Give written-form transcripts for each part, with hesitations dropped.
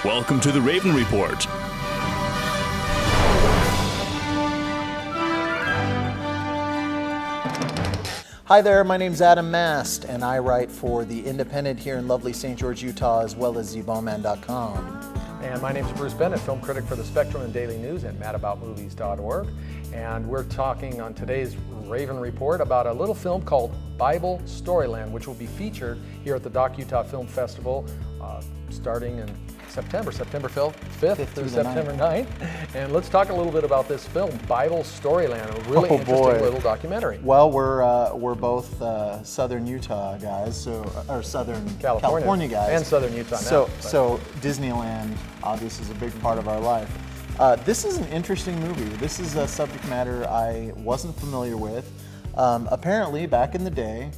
Welcome to the Raven Report. Hi there, my name's Adam Mast, and I write for The Independent here in lovely St. George, Utah, as well as zbowman.com. And my name is Bruce Bennett, film critic for the Spectrum and Daily News and madaboutmovies.org. And we're talking on today's Raven Report about a little film called Bible Storyland, which will be featured here at the Doc Utah Film Festival starting in September 5th through September 9th. And let's talk a little bit about this film, Bible Storyland, a really interesting little documentary. Well, we're both Southern Utah guys, or Southern California guys. And Southern Utah now. So Disneyland obviously is a big part of our life. This is an interesting movie. This is a subject matter I wasn't familiar with. Apparently, back in the day,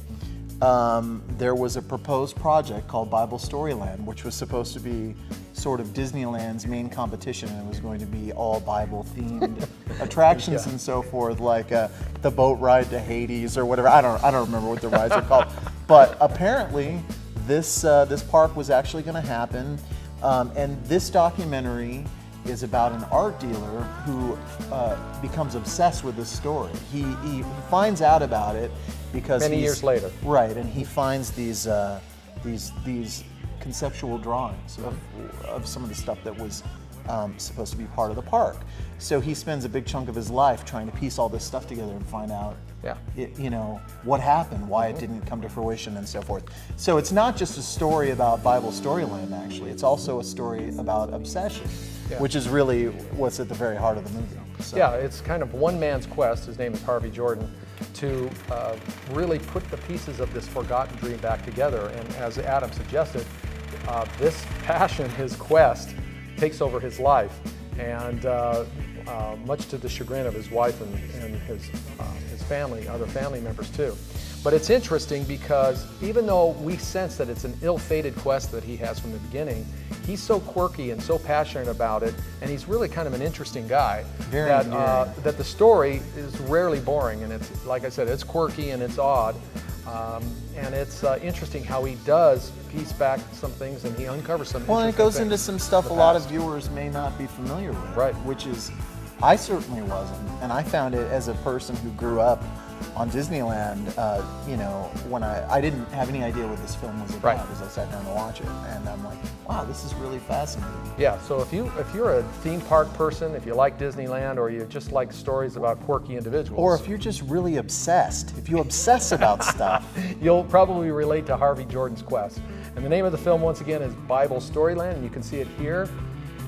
there was a proposed project called Bible Storyland, which was supposed to be sort of Disneyland's main competition, and it was going to be all Bible-themed attractions and so forth, like the boat ride to Hades or whatever. I don't remember what the rides are called, but apparently this park was actually going to happen, and this documentary is about an art dealer who becomes obsessed with this story. He finds out about it because many years later, right? And he finds these conceptual drawings of some of the stuff that was supposed to be part of the park. So he spends a big chunk of his life trying to piece all this stuff together and find out, what happened, why it didn't come to fruition, and so forth. So it's not just a story about Bible Storyland. Actually, it's also a story about obsession. Yeah. Which is really what's at the very heart of the movie. So. Yeah, it's kind of one man's quest, his name is Harvey Jordan, to really put the pieces of this forgotten dream back together. And as Adam suggested, this passion, his quest, takes over his life. And much to the chagrin of his wife and his family, other family members too. But it's interesting because even though we sense that it's an ill-fated quest that he has from the beginning, he's so quirky and so passionate about it, and he's really kind of an interesting guy, that the story is rarely boring. And it's, like I said, it's quirky and it's odd, and it's interesting how he does piece back some things and he uncovers some. Well, and it goes into some stuff a lot of viewers may not be familiar with, right? Which is, I certainly wasn't, and I found it as a person who grew up on Disneyland, when I didn't have any idea what this film was about as I sat down to watch it, and I'm like, wow, this is really fascinating. Yeah, so if you're a theme park person, if you like Disneyland, or you just like stories about quirky individuals, or if you're just really obsessed, if you obsess about stuff, you'll probably relate to Harvey Jordan's quest. And the name of the film, once again, is Bible Storyland, and you can see it here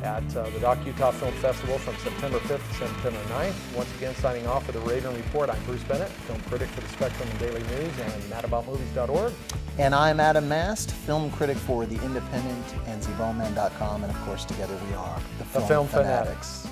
at the Doc Utah Film Festival from September 5th to September 9th. Once again, signing off for the Raven Report, I'm Bruce Bennett, film critic for the Spectrum and Daily News and madaboutmovies.org. And I'm Adam Mast, film critic for The Independent and zbowman.com, and of course together we are the Film Fanatics.